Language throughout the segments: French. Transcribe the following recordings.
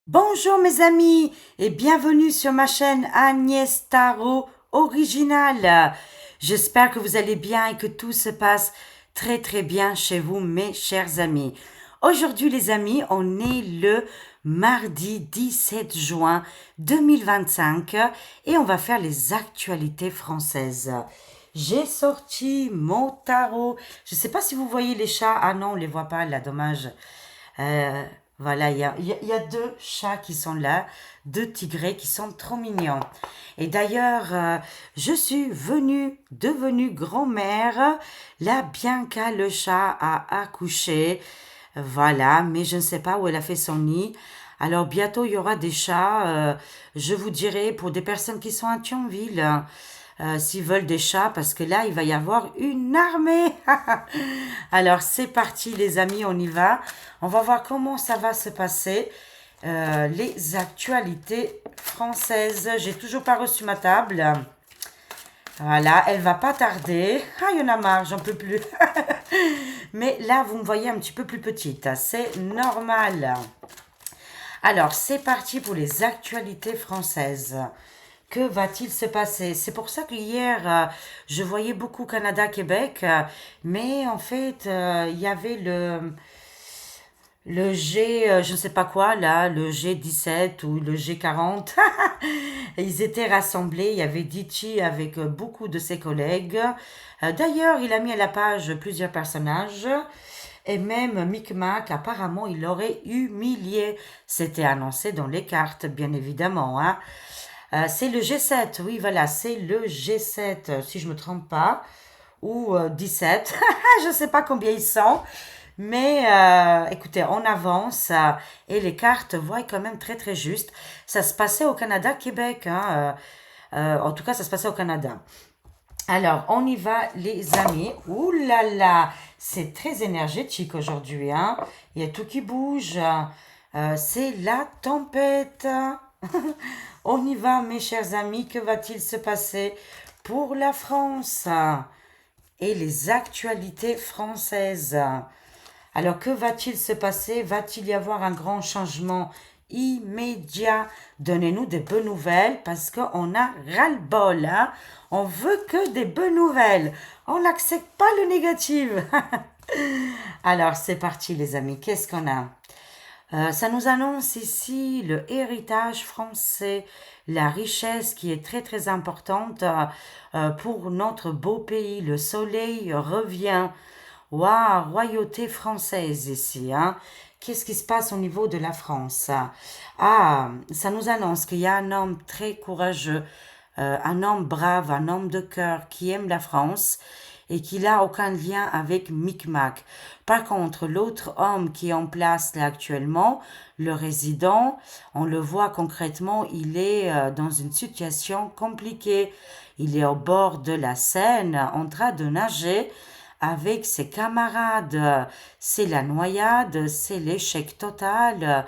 Bonjour mes amis et bienvenue sur ma chaîne Agnès Tarot Original. J'espère que vous allez bien et que tout se passe très très bien chez vous mes chers amis. Aujourd'hui les amis, on est le mardi 17 juin 2025 et on va faire les actualités françaises. J'ai sorti mon tarot. Je ne sais pas si vous voyez les chats. Ah non, on les voit pas là, dommage. Euh, voilà, il y a deux chats qui sont là, deux tigrés qui sont trop mignons. Et d'ailleurs, je suis devenue grand-mère. Là, Bianca, le chat, a accouché. Voilà, mais je ne sais pas où elle a fait son nid. Alors bientôt, il y aura des chats. Je vous dirai pour des personnes qui sont à Thionville. S'ils veulent des chats, parce que là, il va y avoir une armée. Alors, c'est parti, les amis, on y va. On va voir comment ça va se passer. Les actualités françaises. J'ai toujours pas reçu ma table. Voilà, elle va pas tarder. Ah, il y en a marre, j'en peux plus. Mais là, vous me voyez un petit peu plus petite. C'est normal. Alors, c'est parti pour les actualités françaises. Que va-t-il se passer? C'est pour ça que hier, je voyais beaucoup Canada-Québec, mais en fait, il y avait le G, je ne sais pas quoi, là, le G17 ou le G40. Ils étaient rassemblés, il y avait Ditchy avec beaucoup de ses collègues. D'ailleurs, il a mis à la page plusieurs personnages. Et même Micmac, apparemment, il l'aurait humilié. C'était annoncé dans les cartes, bien évidemment, hein. C'est le G7, oui, voilà, c'est le G7, si je me trompe pas, ou 17, je ne sais pas combien ils sont, mais écoutez, on avance et les cartes voient quand même très très juste. Ça se passait au Canada, Québec, hein, en tout cas, ça se passait au Canada. Alors, on y va, les amis. Ouh là là, c'est très énergétique aujourd'hui, hein. Il y a tout qui bouge. C'est la tempête. On y va, mes chers amis. Que va-t-il se passer pour la France et les actualités françaises? Alors, que va-t-il se passer? Va-t-il y avoir un grand changement immédiat? Donnez-nous des bonnes nouvelles parce qu'on a ras-le-bol, hein? On veut que des bonnes nouvelles. On n'accepte pas le négatif. Alors, c'est parti, les amis. Qu'est-ce qu'on a? Ça nous annonce ici le héritage français, la richesse qui est très très importante pour notre beau pays. Le soleil revient. Waouh, royauté française ici, hein. Qu'est-ce qui se passe au niveau de la France? Ah, ça nous annonce qu'il y a un homme très courageux, un homme brave, un homme de cœur qui aime la France et qui n'a aucun lien avec Micmac. Par contre, l'autre homme qui est en place là actuellement, le résident, on le voit concrètement, il est dans une situation compliquée. Il est au bord de la Seine en train de nager avec ses camarades. C'est la noyade, c'est l'échec total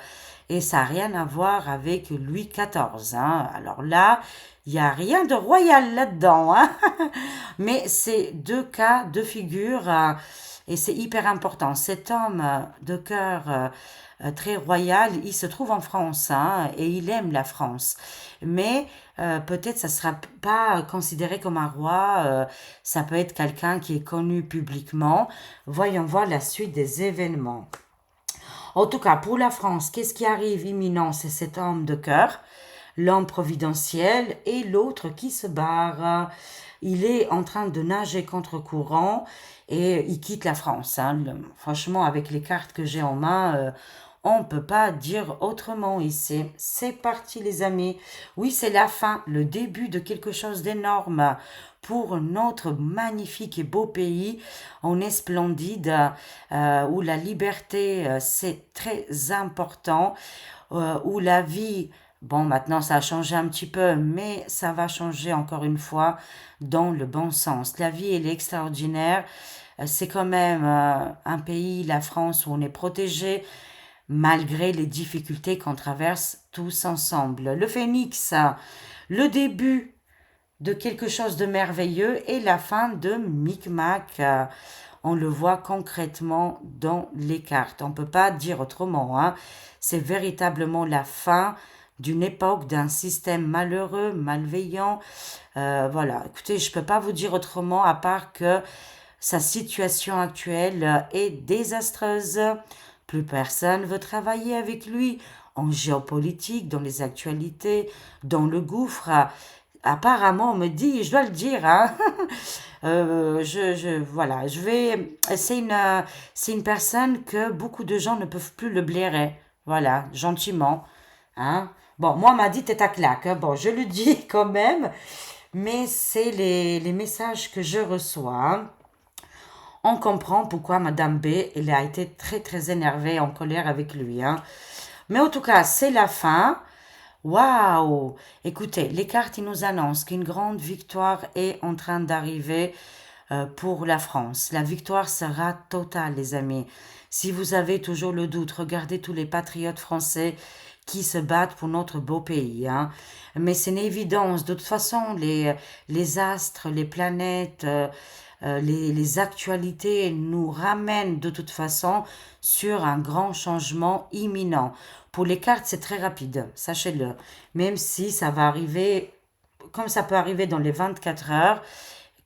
et ça n'a rien à voir avec Louis XIV, hein. Alors là, il n'y a rien de royal là-dedans, hein. Mais c'est deux cas, deux figures, et c'est hyper important. Cet homme de cœur très royal, il se trouve en France, hein, et il aime la France. Mais peut-être ça sera pas considéré comme un roi, ça peut être quelqu'un qui est connu publiquement. Voyons voir la suite des événements. En tout cas, pour la France, qu'est-ce qui arrive imminent? C'est cet homme de cœur, l'homme providentiel et l'autre qui se barre. Il est en train de nager contre courant et il quitte la France, hein. Franchement, avec les cartes que j'ai en main, on ne peut pas dire autrement ici. C'est parti, les amis. Oui, c'est la fin, le début de quelque chose d'énorme pour notre magnifique et beau pays. On est splendide, où la liberté, c'est très important, où la vie, bon, maintenant ça a changé un petit peu, mais ça va changer encore une fois dans le bon sens. La vie, elle est extraordinaire. C'est quand même un pays, la France, où on est protégé malgré les difficultés qu'on traverse tous ensemble. Le phénix, le début de quelque chose de merveilleux et la fin de Micmac. on le voit concrètement dans les cartes. On ne peut pas dire autrement, hein. C'est véritablement la fin d'une époque, d'un système malheureux, malveillant. Voilà, écoutez, je ne peux pas vous dire autrement à part que sa situation actuelle est désastreuse. Plus personne veut travailler avec lui en géopolitique, dans les actualités, dans le gouffre. Apparemment, on me dit, je dois le dire, hein, voilà, c'est une personne que beaucoup de gens ne peuvent plus le blairer. Voilà, gentiment, hein. Bon, moi, on m'a dit, t'es à claque, hein. Bon, je le dis quand même, mais c'est les messages que je reçois, hein. On comprend pourquoi Madame B, elle a été très très énervée, en colère avec lui, hein. Mais en tout cas, c'est la fin. Waouh! Écoutez, les cartes, ils nous annoncent qu'une grande victoire est en train d'arriver pour la France. La victoire sera totale, les amis. Si vous avez toujours le doute, regardez tous les patriotes français qui se battent pour notre beau pays, hein. Mais c'est une évidence. De toute façon, les astres, les planètes, les actualités nous ramènent de toute façon sur un grand changement imminent. Pour les cartes, c'est très rapide, sachez-le. Même si ça va arriver, comme ça peut arriver dans les 24 heures,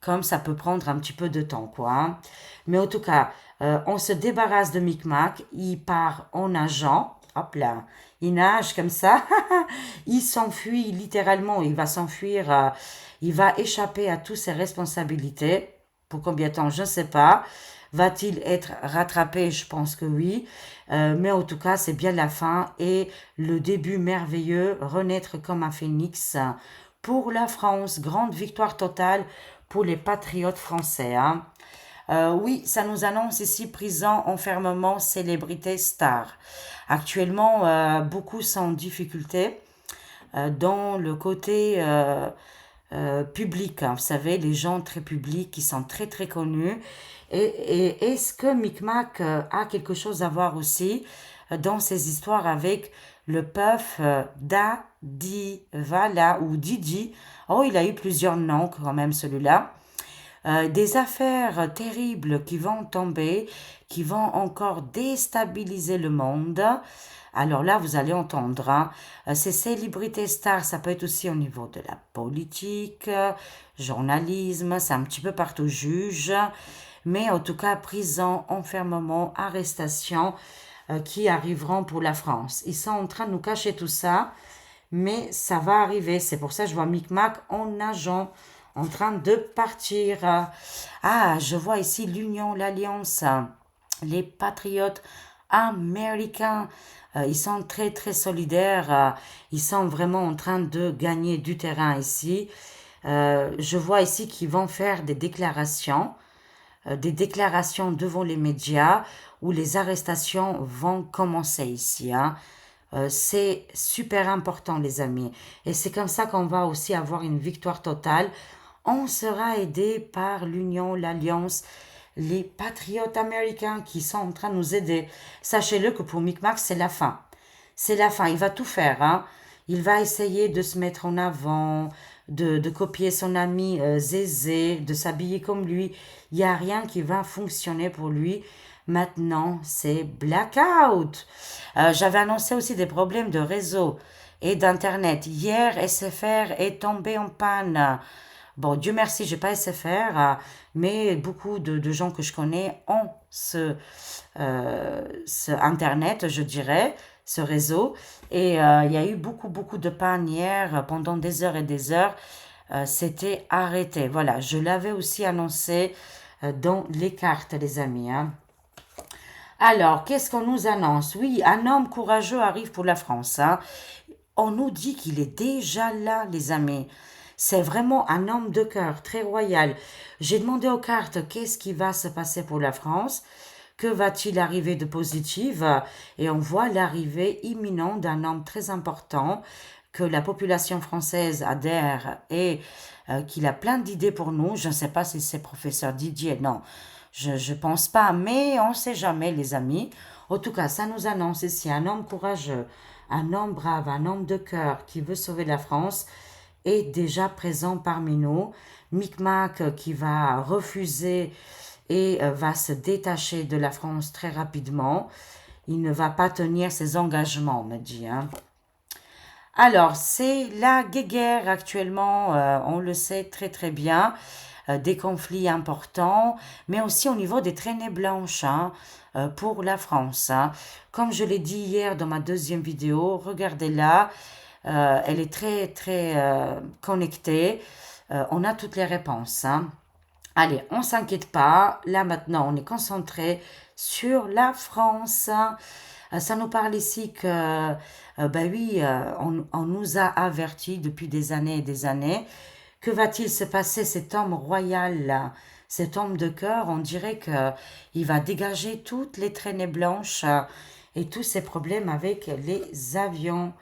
comme ça peut prendre un petit peu de temps, quoi, hein. Mais en tout cas, on se débarrasse de Micmac, il part en nageant, hop là, il nage comme ça, il s'enfuit littéralement, il va s'enfuir, il va échapper à toutes ses responsabilités. Pour combien de temps, je ne sais pas. Va-t-il être rattrapé? Je pense que oui. Mais en tout cas, c'est bien la fin et le début merveilleux, renaître comme un phénix pour la France. Grande victoire totale pour les patriotes français, hein. Oui, ça nous annonce ici prison, enfermement, célébrité, star. Actuellement, beaucoup sont en difficulté dans le côté public, hein. Vous savez, les gens très publics qui sont très très connus. Et est-ce que Micmac a quelque chose à voir aussi dans ces histoires avec le puff Dadivala ou Didi? Oh, il a eu plusieurs noms quand même celui-là. Des affaires terribles qui vont tomber, qui vont encore déstabiliser le monde. Alors là, vous allez entendre, hein, ces célébrités stars, ça peut être aussi au niveau de la politique, journalisme, c'est un petit peu partout juge, mais en tout cas, prison, enfermement, arrestation qui arriveront pour la France. Ils sont en train de nous cacher tout ça, mais ça va arriver. C'est pour ça que je vois Micmac en nageant, en train de partir. Ah, je vois ici l'Union, l'Alliance, les patriotes américains. Ils sont très très solidaires. Ils sont vraiment en train de gagner du terrain ici. Je vois ici qu'ils vont faire des déclarations devant les médias où les arrestations vont commencer ici, hein. C'est super important, les amis. Et c'est comme ça qu'on va aussi avoir une victoire totale. On sera aidé par l'Union, l'Alliance, les patriotes américains qui sont en train de nous aider. Sachez-le que pour Micmac, c'est la fin. C'est la fin. Il va tout faire, hein. Il va essayer de se mettre en avant, de copier son ami Zézé, de s'habiller comme lui. Il n'y a rien qui va fonctionner pour lui. Maintenant, c'est blackout. J'avais annoncé aussi des problèmes de réseau et d'Internet. Hier, SFR est tombé en panne. Bon, Dieu merci, j'ai pas SFR, mais beaucoup de gens que je connais ont ce Internet, je dirais, ce réseau. Et il y a eu beaucoup de panne hier pendant des heures et des heures. C'était arrêté. Voilà, je l'avais aussi annoncé dans les cartes, les amis, hein. Alors, qu'est-ce qu'on nous annonce? Oui, un homme courageux arrive pour la France, hein. On nous dit qu'il est déjà là, les amis. C'est vraiment un homme de cœur, très royal. J'ai demandé aux cartes qu'est-ce qui va se passer pour la France, que va-t-il arriver de positif, et on voit l'arrivée imminente d'un homme très important, que la population française adhère et qu'il a plein d'idées pour nous. Je ne sais pas si c'est professeur Didier, non, je pense pas, mais on ne sait jamais, les amis. En tout cas, ça nous annonce ici un homme courageux, un homme brave, un homme de cœur qui veut sauver la France est déjà présent parmi nous. Micmac qui va refuser et va se détacher de la France très rapidement. Il ne va pas tenir ses engagements, me dit. Hein. Alors, c'est la guerre actuellement, on le sait très très bien, des conflits importants, mais aussi au niveau des traînées blanches hein, pour la France. Hein. Comme je l'ai dit hier dans ma deuxième vidéo, regardez-la, elle est très très connectée, on a toutes les réponses. Hein. Allez, on s'inquiète pas, là maintenant on est concentré sur la France. Ça nous parle ici que, ben oui, on nous a avertis depuis des années et des années. Que va-t-il se passer, cet homme royal là, cet homme de cœur, on dirait que il va dégager toutes les traînées blanches et tous ces problèmes avec les avions.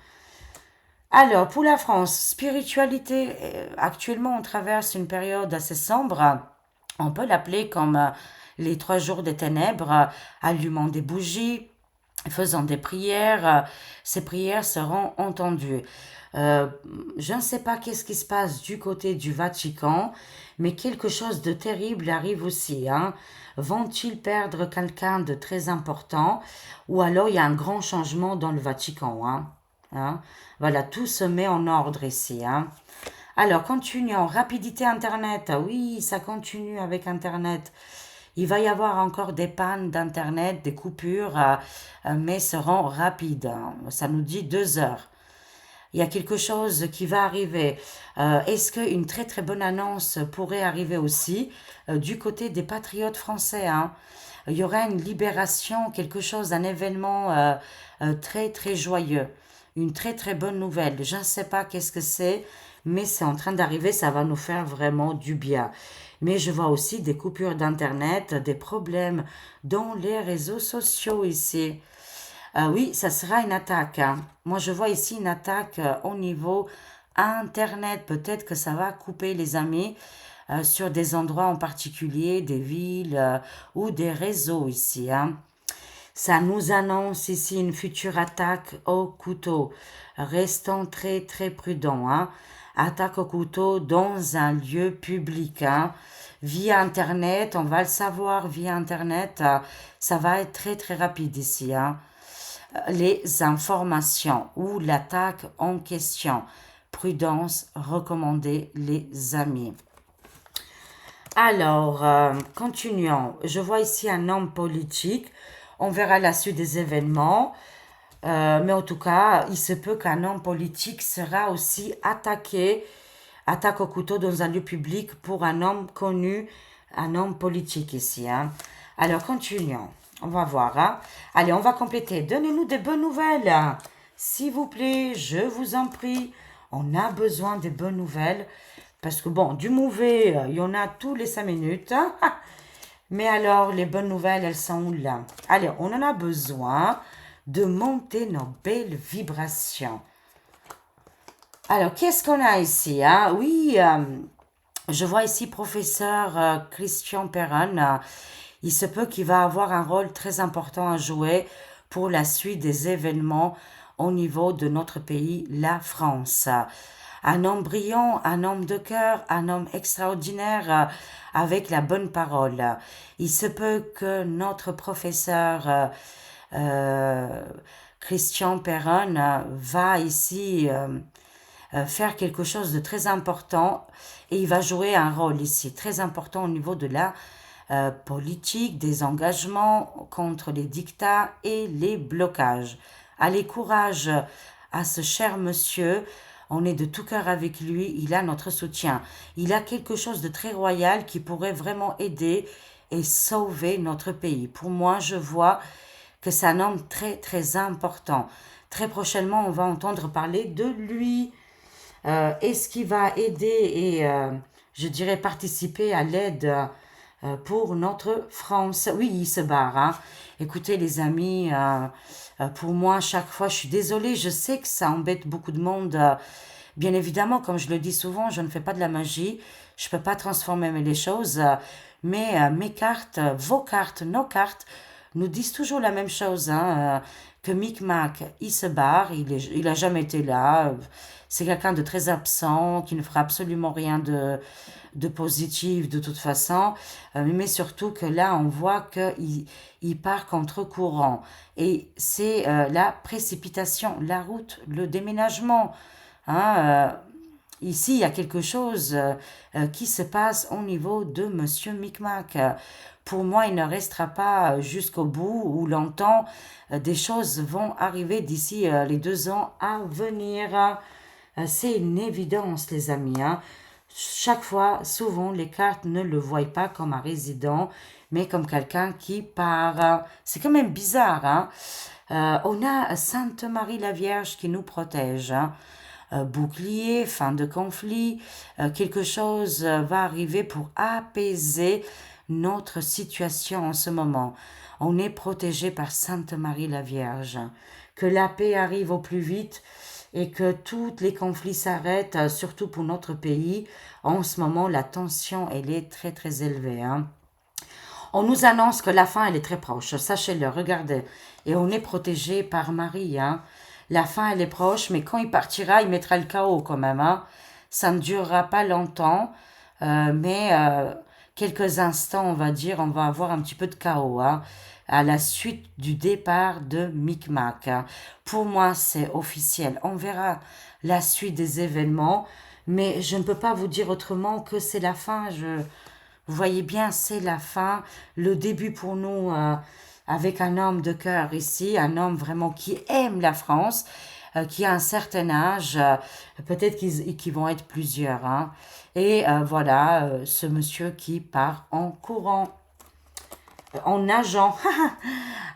Alors, pour la France, spiritualité, actuellement on traverse une période assez sombre. On peut l'appeler comme les 3 jours des ténèbres, allumant des bougies, faisant des prières, ces prières seront entendues. Euh, je ne sais pas qu'est-ce qui se passe du côté du Vatican, mais quelque chose de terrible arrive aussi. Hein. Vont-ils perdre quelqu'un de très important ou alors il y a un grand changement dans le Vatican. Hein. Hein. Voilà, tout se met en ordre ici. Hein. Alors, continuons. Rapidité Internet. Oui, ça continue avec Internet. Il va y avoir encore des pannes d'Internet, des coupures, mais seront rapides. Ça nous dit 2 heures. Il y a quelque chose qui va arriver. Est-ce qu'une très très bonne annonce pourrait arriver aussi du côté des patriotes français hein? Il y aura une libération, quelque chose, un événement très très joyeux. Une très très bonne nouvelle. Je ne sais pas qu'est-ce que c'est, mais c'est en train d'arriver, ça va nous faire vraiment du bien. Mais je vois aussi des coupures d'Internet, des problèmes dans les réseaux sociaux ici. Oui, ça sera une attaque. Hein. Moi, je vois ici une attaque au niveau Internet. Peut-être que ça va couper les amis sur des endroits en particulier, des villes ou des réseaux ici. Hein. Ça nous annonce ici une future attaque au couteau. Restons très très prudents. Hein. Attaque au couteau dans un lieu public. Hein. Via Internet, on va le savoir via Internet. Ça va être très très rapide ici. Hein. Les informations ou l'attaque en question. Prudence recommandée les amis. Alors, continuons. Je vois ici un homme politique. On verra la suite des événements. Mais en tout cas, il se peut qu'un homme politique sera aussi attaqué, attaque au couteau dans un lieu public pour un homme connu, un homme politique ici. Hein. Alors, continuons. On va voir. Hein. Allez, on va compléter. Donnez-nous des bonnes nouvelles. S'il vous plaît, je vous en prie. On a besoin des bonnes nouvelles. Parce que bon, du mauvais, il y en a tous les 5 minutes. Mais alors, les bonnes nouvelles, elles sont où là? Allez, on en a besoin de monter nos belles vibrations. Alors, qu'est-ce qu'on a ici? Hein? Oui, je vois ici professeur Christian Perron. Il se peut qu'il va avoir un rôle très important à jouer pour la suite des événements au niveau de notre pays, la France. Un homme brillant, un homme de cœur, un homme extraordinaire avec la bonne parole. Il se peut que notre professeur Christian Perron va ici faire quelque chose de très important et il va jouer un rôle ici très important au niveau de la politique, des engagements contre les dictats et les blocages. Allez, courage à ce cher monsieur. On est de tout cœur avec lui. Il a notre soutien. Il a quelque chose de très royal qui pourrait vraiment aider et sauver notre pays. Pour moi, je vois que c'est un homme très, très important. Très prochainement, on va entendre parler de lui. Est-ce qu'il va aider et, je dirais, participer à l'aide pour notre France? Oui, il se barre. Hein. Écoutez, les amis, pour moi, chaque fois, je suis désolée, je sais que ça embête beaucoup de monde. Bien évidemment, comme je le dis souvent, je ne fais pas de la magie, je ne peux pas transformer les choses, mais mes cartes, vos cartes, nos cartes, nous disent toujours la même chose. Hein. que Micmac, il se barre, il a jamais été là. C'est quelqu'un de très absent, qui ne fera absolument rien de positif de toute façon, mais surtout que là, on voit qu'il part contre courant. Et c'est la précipitation, la route, le déménagement. Hein, ici, il y a quelque chose qui se passe au niveau de Monsieur Micmac. Pour moi, il ne restera pas jusqu'au bout ou longtemps. Des choses vont arriver d'ici les 2 ans à venir. C'est une évidence, les amis. Hein. Chaque fois, souvent, les cartes ne le voient pas comme un résident, mais comme quelqu'un qui part. C'est quand même bizarre. Hein. On a Sainte Marie la Vierge qui nous protège. Hein. Bouclier, fin de conflit, quelque chose va arriver pour apaiser notre situation en ce moment. On est protégé par Sainte Marie la Vierge. Que la paix arrive au plus vite et que tous les conflits s'arrêtent, surtout pour notre pays. En ce moment, la tension, elle est très très élevée. Hein. On nous annonce que la fin, elle est très proche. Sachez-le, regardez. Et on est protégé par Marie. Hein. La fin, elle est proche, mais quand il partira, il mettra le chaos quand même. Hein. Ça ne durera pas longtemps, mais quelques instants, on va dire, on va avoir un petit peu de chaos. Hein, à la suite du départ de Micmac. Hein. Pour moi, c'est officiel. On verra la suite des événements, mais je ne peux pas vous dire autrement que c'est la fin. Vous voyez bien, c'est la fin, le début pour nous avec un homme de cœur ici, un homme vraiment qui aime la France, qui a un certain âge, peut-être qu'ils vont être plusieurs. Hein. Et voilà, ce monsieur qui part en courant, en nageant.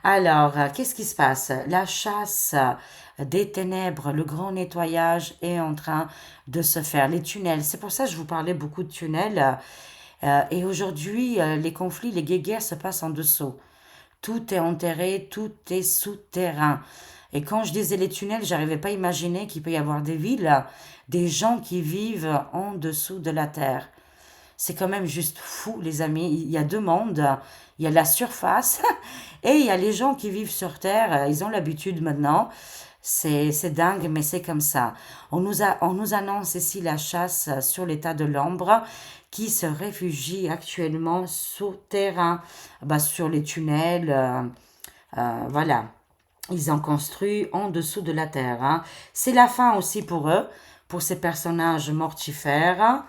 Alors, qu'est-ce qui se passe? La chasse des ténèbres, le grand nettoyage est en train de se faire. Les tunnels, c'est pour ça que je vous parlais beaucoup de tunnels. Et aujourd'hui, les conflits, les guéguerres se passent en dessous. Tout est enterré, tout est souterrain. Et quand je disais les tunnels, j'arrivais pas à imaginer qu'il peut y avoir des villes, des gens qui vivent en dessous de la terre. C'est quand même juste fou, les amis. Il y a deux mondes. Il y a la surface et il y a les gens qui vivent sur Terre. Ils ont l'habitude maintenant. C'est dingue, mais c'est comme ça. On nous annonce ici la chasse sur l'état de l'ombre qui se réfugie actuellement sous terrain, sur les tunnels. Voilà. Ils ont construit en dessous de la terre. Hein. C'est la fin aussi pour eux, pour ces personnages mortifères.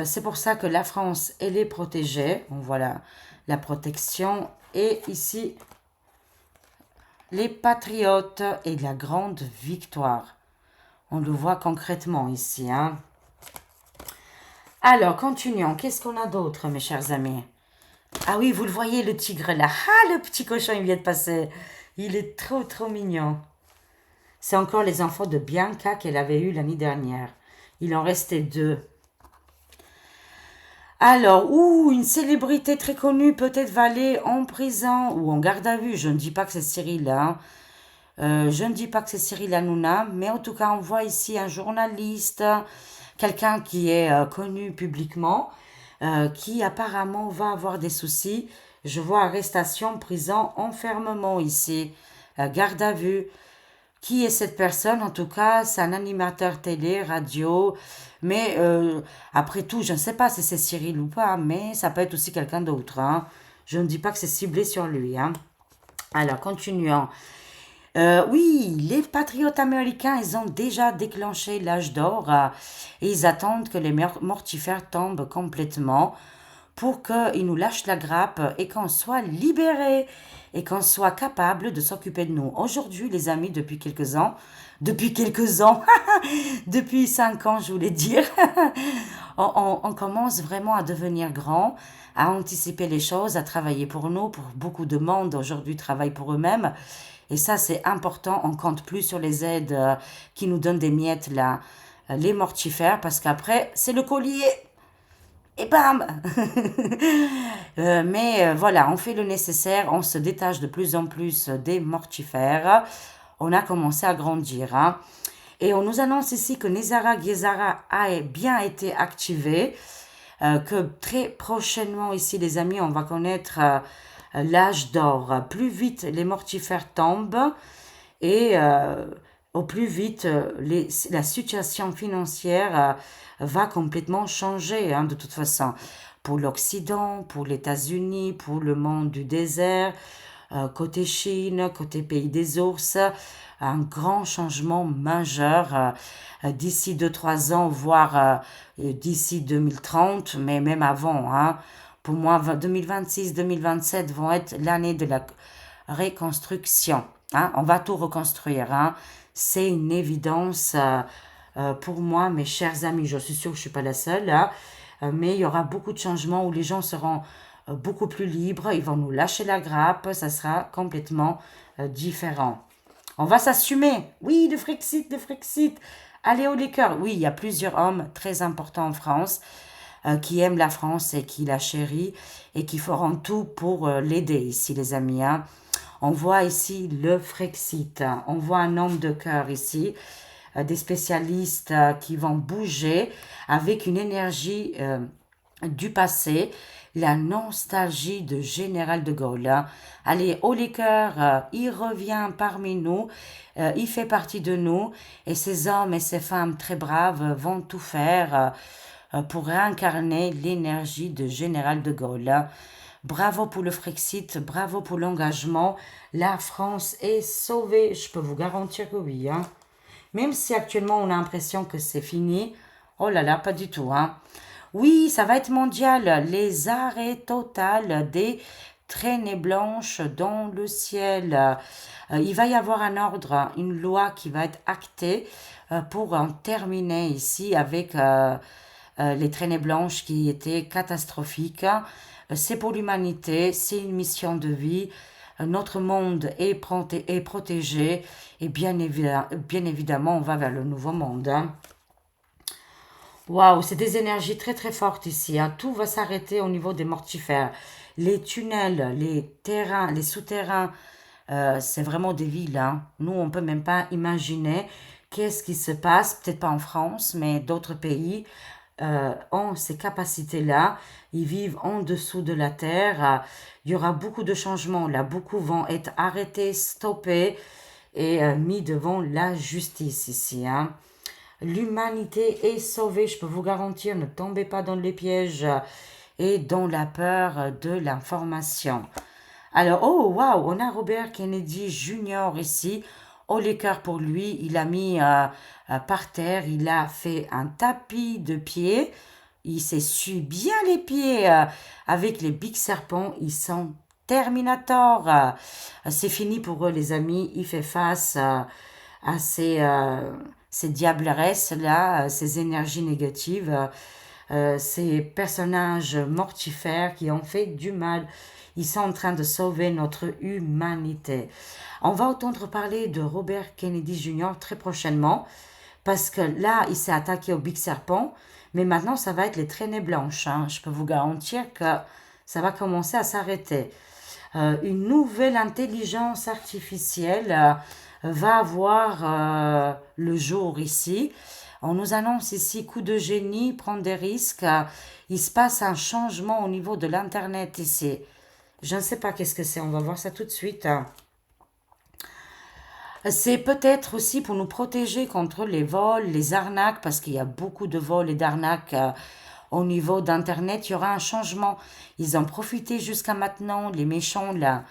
C'est pour ça que la France, elle est protégée. Donc voilà, la protection. Et ici, les patriotes et la grande victoire. On le voit concrètement ici. Hein. Alors, continuons. Qu'est-ce qu'on a d'autre, mes chers amis? Ah oui, vous le voyez, le tigre là. Ah, le petit cochon, il vient de passer. Il est trop, trop mignon. C'est encore les enfants de Bianca qu'elle avait eu l'année dernière. Il en restait 2. Alors, une célébrité très connue peut-être va aller en prison ou en garde à vue. Je ne dis pas que c'est Cyril, hein. Je ne dis pas que c'est Cyril Hanouna, mais en tout cas, on voit ici un journaliste, quelqu'un qui est connu publiquement, qui apparemment va avoir des soucis. Je vois arrestation, prison, enfermement ici, garde à vue. Qui est cette personne? En tout cas, c'est un animateur télé, radio. Mais après tout, je ne sais pas si c'est Cyril ou pas, mais ça peut être aussi quelqu'un d'autre. Hein. Je ne dis pas que c'est ciblé sur lui. Hein. Alors, continuons. Oui, les patriotes américains, ils ont déjà déclenché l'âge d'or et ils attendent que les mortifères tombent complètement pour qu'ils nous lâchent la grappe et qu'on soit libérés et qu'on soit capable de s'occuper de nous. Aujourd'hui, les amis, depuis quelques ans, depuis 5 ans, je voulais dire, on commence vraiment à devenir grand, à anticiper les choses, à travailler pour nous, pour beaucoup de monde aujourd'hui travaillent pour eux-mêmes. Et ça, c'est important. On compte plus sur les aides qui nous donnent des miettes, là, les mortifères, parce qu'après, c'est le collier. Et bam Mais voilà, on fait le nécessaire, on se détache de plus en plus des mortifères. On a commencé à grandir. Hein. Et on nous annonce ici que Nezara Gezara a bien été activé, que très prochainement ici, les amis, on va connaître l'âge d'or. Plus vite les mortifères tombent, et au plus vite, la situation financière va complètement changer, hein, de toute façon. Pour l'Occident, pour les États-Unis, pour le monde du désert, côté Chine, côté pays des ours, un grand changement majeur d'ici 2 3 ans, voire d'ici 2030, mais même avant, hein. Pour moi, 2026-2027 vont être l'année de la reconstruction, hein. On va tout reconstruire, hein. C'est une évidence pour moi, mes chers amis. Je suis sûre que je ne suis pas la seule, hein. Mais il y aura beaucoup de changements où les gens seront beaucoup plus libres. Ils vont nous lâcher la grappe. Ça sera complètement différent. On va s'assumer. Oui, le Frexit, le Frexit. Allez au liqueur. Oui, il y a plusieurs hommes très importants en France qui aiment la France et qui la chérissent et qui feront tout pour l'aider ici, les amis, hein. On voit ici le Frexit. On voit un homme de cœur ici, des spécialistes qui vont bouger avec une énergie du passé, la nostalgie de Général de Gaulle, hein. Allez, au liqueur, il revient parmi nous, il fait partie de nous, et ces hommes et ces femmes très braves vont tout faire pour réincarner l'énergie de Général de Gaulle, hein. Bravo pour le Frexit, bravo pour l'engagement. La France est sauvée, je peux vous garantir que oui, hein. Même si actuellement on a l'impression que c'est fini, oh là là, pas du tout, hein. Oui, ça va être mondial. Les arrêts total des traînées blanches dans le ciel. Il va y avoir un ordre, une loi qui va être actée pour en terminer ici avec les traînées blanches qui étaient catastrophiques. C'est pour l'humanité, c'est une mission de vie. Notre monde est protégé et bien évidemment, on va vers le nouveau monde, hein. Waouh, c'est des énergies très très fortes ici, hein. Tout va s'arrêter au niveau des mortifères. Les tunnels, les terrains, les souterrains, c'est vraiment des villes, hein. Nous, on peut même pas imaginer qu'est-ce qui se passe, peut-être pas en France, mais d'autres pays ont ces capacités-là. Ils vivent en dessous de la terre. Il y aura beaucoup de changements. Là, beaucoup vont être arrêtés, stoppés et mis devant la justice ici, hein. L'humanité est sauvée, je peux vous garantir, ne tombez pas dans les pièges et dans la peur de l'information. Alors, oh, waouh, on a Robert Kennedy Jr. ici. Oh, les cœurs pour lui, il a mis par terre, il a fait un tapis de pieds. Il s'essuie bien les pieds avec les big serpents. Ils sont Terminator. C'est fini pour eux, les amis. Il fait face à ces diableresses-là, ces énergies négatives, ces personnages mortifères qui ont fait du mal. Ils sont en train de sauver notre humanité. On va entendre parler de Robert Kennedy Jr. très prochainement, parce que là, il s'est attaqué au Big Serpent, mais maintenant, ça va être les traînées blanches, hein. Je peux vous garantir que ça va commencer à s'arrêter. Une nouvelle intelligence artificielle va avoir le jour ici. On nous annonce ici coup de génie, prendre des risques. Il se passe un changement au niveau de l'Internet ici. Je ne sais pas qu'est-ce que c'est, on va voir ça tout de suite. C'est peut-être aussi pour nous protéger contre les vols, les arnaques, parce qu'il y a beaucoup de vols et d'arnaques au niveau d'Internet. Il y aura un changement. Ils ont profité jusqu'à maintenant, les méchants, là,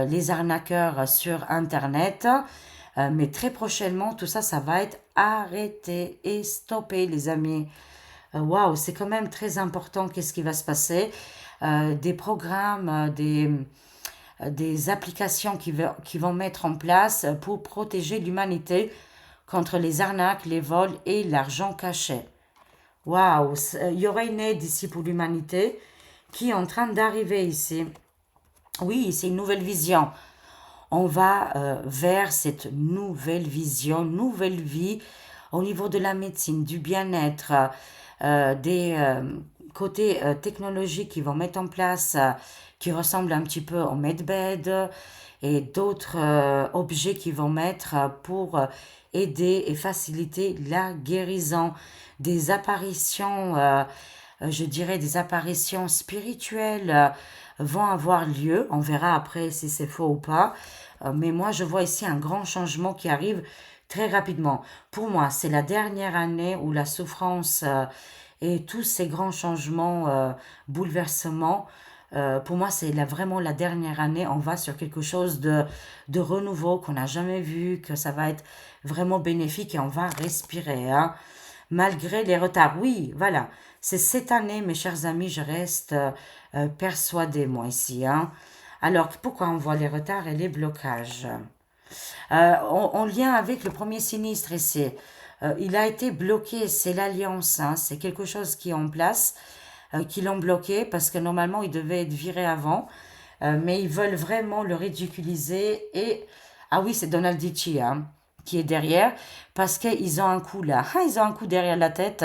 les arnaqueurs sur Internet. Mais très prochainement, tout ça, ça va être arrêté et stoppé, les amis. Waouh, c'est quand même très important. Qu'est-ce qui va se passer? Des programmes, des applications qui vont mettre en place pour protéger l'humanité contre les arnaques, les vols et l'argent caché. Waouh, il y aura une aide ici pour l'humanité qui est en train d'arriver ici. Oui, c'est une nouvelle vision. On va vers cette nouvelle vision, nouvelle vie au niveau de la médecine, du bien-être, des côtés technologiques qui vont mettre en place, qui ressemblent un petit peu au medbed et d'autres objets qui vont mettre pour aider et faciliter la guérison. Des apparitions, je dirais des apparitions spirituelles vont avoir lieu. On verra après si c'est faux ou pas. Mais moi, je vois ici un grand changement qui arrive très rapidement. Pour moi, c'est la dernière année où la souffrance et tous ces grands changements, bouleversements, pour moi, c'est vraiment la dernière année. On va sur quelque chose de renouveau qu'on n'a jamais vu, que ça va être vraiment bénéfique et on va respirer, hein. Malgré les retards. Oui, voilà. C'est cette année, mes chers amis, je reste persuadée, moi, ici, hein. Alors, pourquoi on voit les retards et les blocages? En lien avec le premier sinistre ici. Il a été bloqué, c'est l'alliance, hein, c'est quelque chose qui est en place, qui l'ont bloqué parce que normalement il devait être viré avant, mais ils veulent vraiment le ridiculiser et ah oui c'est Donald Dichi hein, qui est derrière parce qu'ils ont un coup là, ils ont un coup derrière la tête,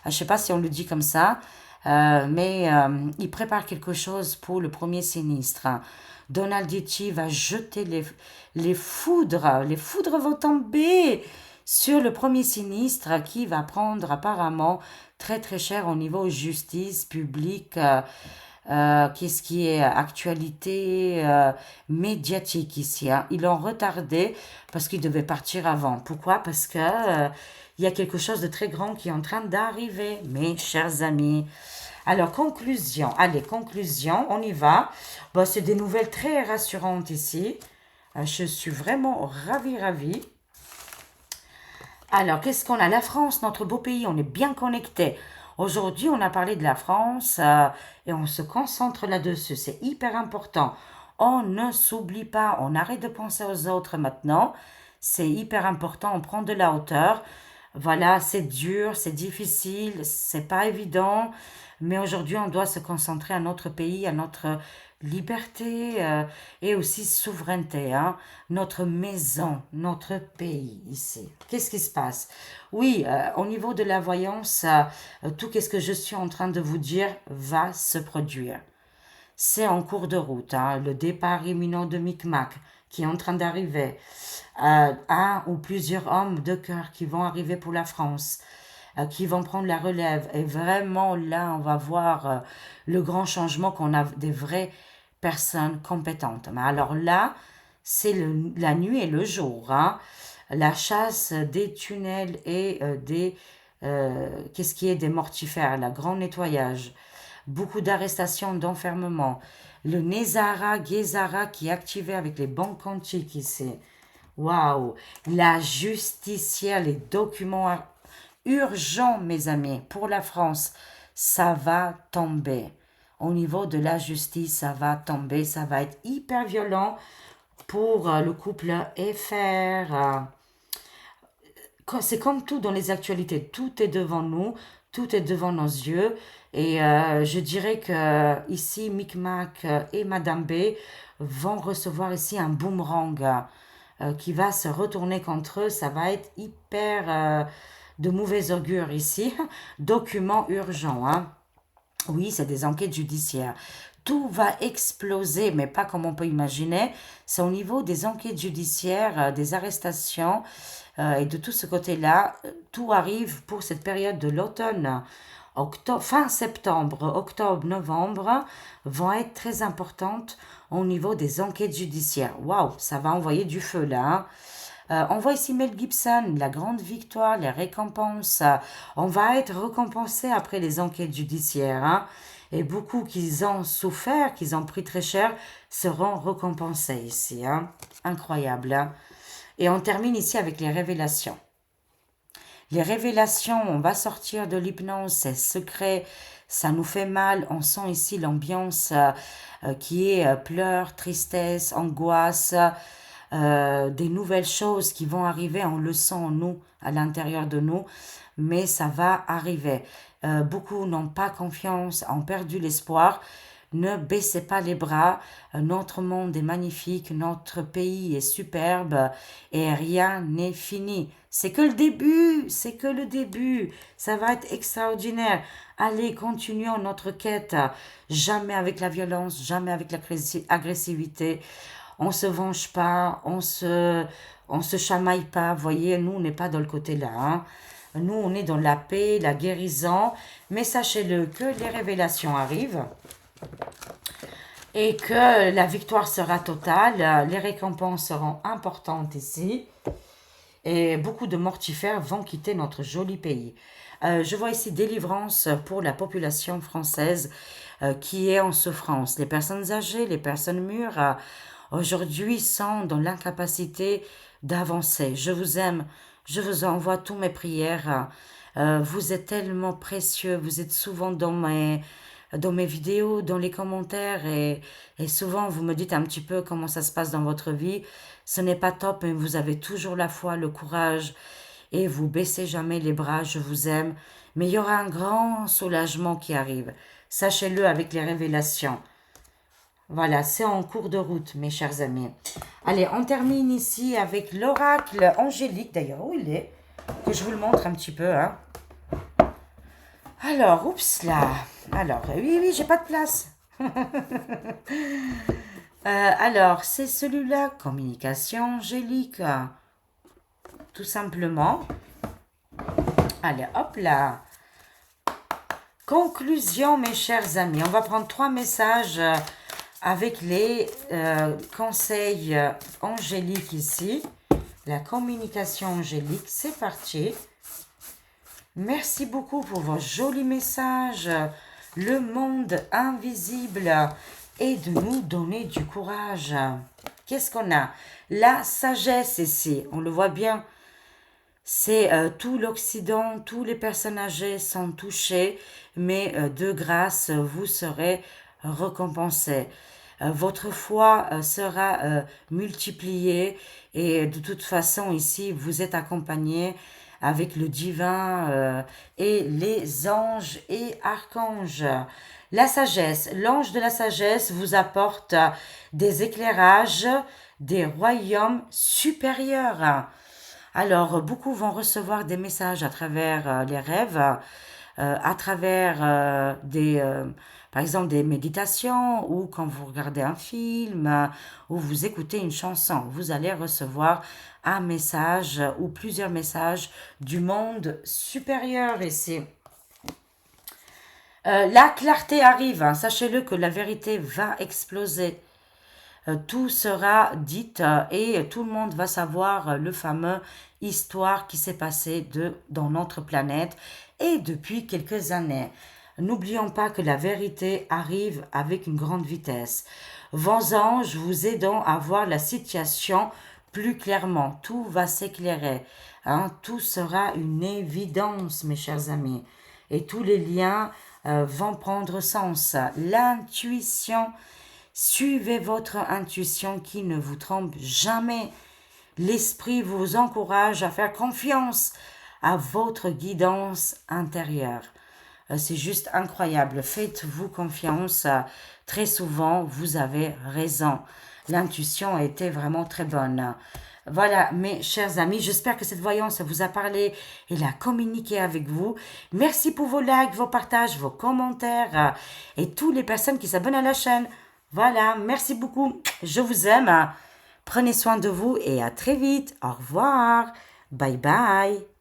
je sais pas si on le dit comme ça, mais ils préparent quelque chose pour le premier sinistre. Donald Dichi va jeter les foudres vont tomber sur le premier sinistre qui va prendre apparemment très très cher au niveau justice publique, qu'est-ce qui est actualité médiatique ici, hein. Ils l'ont retardé parce qu'il devait partir avant. Pourquoi? Parce que il y a quelque chose de très grand qui est en train d'arriver, mes chers amis. Alors, conclusion. Allez, conclusion, on y va. Bon, c'est des nouvelles très rassurantes ici. Je suis vraiment ravie, ravie. Alors, qu'est-ce qu'on a? La France, notre beau pays, on est bien connecté. Aujourd'hui, on a parlé de la France et on se concentre là-dessus. C'est hyper important. On ne s'oublie pas, on arrête de penser aux autres maintenant. C'est hyper important, on prend de la hauteur. Voilà, c'est dur, c'est difficile, c'est pas évident. Mais aujourd'hui, on doit se concentrer à notre pays, à notre liberté et aussi souveraineté, hein. Notre maison, notre pays ici. Qu'est-ce qui se passe? Oui, au niveau de la voyance, tout ce que je suis en train de vous dire va se produire. C'est en cours de route, hein, le départ imminent de Micmac qui est en train d'arriver. Un ou plusieurs hommes de cœur qui vont arriver pour la France, qui vont prendre la relève. Et vraiment, là, on va voir le grand changement qu'on a des vraies personnes compétentes. Mais alors là, c'est la nuit et le jour, hein. La chasse des tunnels et qu'est-ce qui est des mortifères, le grand nettoyage, beaucoup d'arrestations, d'enfermements, le Nezara, Gezara qui est activé avec les banques quantiques ici. Waouh! La justicière, les documents urgents, mes amis, pour la France, ça va tomber. Au niveau de la justice, ça va tomber, ça va être hyper violent pour le couple FR. C'est comme tout dans les actualités, tout est devant nous, tout est devant nos yeux. Et je dirais que ici, Micmac et Madame B vont recevoir ici un boomerang qui va se retourner contre eux. Ça va être hyper de mauvais augure ici. Document urgent, hein. Oui, c'est des enquêtes judiciaires. Tout va exploser, mais pas comme on peut imaginer. C'est au niveau des enquêtes judiciaires, des arrestations et de tout ce côté-là. Tout arrive pour cette période de l'automne. Fin septembre, octobre, novembre vont être très importantes au niveau des enquêtes judiciaires. Waouh, ça va envoyer du feu là, hein. On voit ici Mel Gibson, la grande victoire, les récompenses. On va être récompensé après les enquêtes judiciaires, hein. Et beaucoup qui ont souffert, qui ont pris très cher, seront récompensés ici, hein. Incroyable, hein. Et on termine ici avec les révélations. Les révélations, on va sortir de l'hypnose, c'est secret, ça nous fait mal. On sent ici l'ambiance qui est pleurs, tristesse, angoisse, des nouvelles choses qui vont arriver, on le sent en nous, à l'intérieur de nous, mais ça va arriver. Beaucoup n'ont pas confiance, ont perdu l'espoir. Ne baissez pas les bras, notre monde est magnifique, notre pays est superbe et rien n'est fini. C'est que le début, c'est que le début. Ça va être extraordinaire. Allez, continuons notre quête. Jamais avec la violence, jamais avec l'agressivité. On se venge pas, on se chamaille pas. Voyez, nous, on n'est pas dans le côté là, hein. Nous, on est dans la paix, la guérison. Mais sachez-le que les révélations arrivent. et que la victoire sera totale. Les récompenses seront importantes ici et beaucoup de mortifères vont quitter notre joli pays. Je vois ici délivrance pour la population française qui est en souffrance. Les personnes âgées, les personnes mûres, aujourd'hui sont dans l'incapacité d'avancer. Je vous aime, je vous envoie toutes mes prières. Vous êtes tellement précieux, vous êtes souvent dans mes vidéos, dans les commentaires et souvent vous me dites un petit peu comment ça se passe dans votre vie. Ce n'est pas top, mais vous avez toujours la foi, le courage et vous baissez jamais les bras. Je vous aime, mais il y aura un grand soulagement qui arrive. Sachez-le avec les révélations. Voilà, c'est en cours de route, mes chers amis. Allez, on termine ici avec l'oracle angélique, d'ailleurs, où il est? Que je vous le montre un petit peu, hein. Alors, oups là. Alors, oui, j'ai pas de place. Alors, c'est celui-là, communication angélique. Tout simplement. Allez, hop là. Conclusion, mes chers amis. On va prendre 3 messages avec les conseils angéliques ici. La communication angélique, c'est parti. Merci beaucoup pour vos jolis messages. Le monde invisible et de nous donner du courage. Qu'est-ce qu'on a? La sagesse ici, on le voit bien. C'est tout l'Occident, tous les personnes âgées sont touchées, mais de grâce, vous serez récompensés. Votre foi sera multipliée et de toute façon ici, vous êtes accompagnés avec le divin et les anges et archanges. La sagesse, l'ange de la sagesse vous apporte des éclairages des royaumes supérieurs. Alors, beaucoup vont recevoir des messages à travers les rêves, à travers par exemple, des méditations ou quand vous regardez un film ou vous écoutez une chanson. Vous allez recevoir un message ou plusieurs messages du monde supérieur ici. La clarté arrive, hein. Sachez-le que la vérité va exploser. Tout sera dit et tout le monde va savoir le fameux histoire qui s'est passée dans notre planète et depuis quelques années. N'oublions pas que la vérité arrive avec une grande vitesse. Vos anges vous aidant à voir la situation plus clairement. Tout va s'éclairer. Hein. Tout sera une évidence, mes chers amis. Et tous les liens vont prendre sens. L'intuition. Suivez votre intuition qui ne vous trompe jamais. L'esprit vous encourage à faire confiance à votre guidance intérieure. C'est juste incroyable. Faites-vous confiance. Très souvent, vous avez raison. L'intuition a été vraiment très bonne. Voilà, mes chers amis, j'espère que cette voyance vous a parlé et a communiqué avec vous. Merci pour vos likes, vos partages, vos commentaires et toutes les personnes qui s'abonnent à la chaîne. Voilà, merci beaucoup. Je vous aime. Prenez soin de vous et à très vite. Au revoir. Bye bye.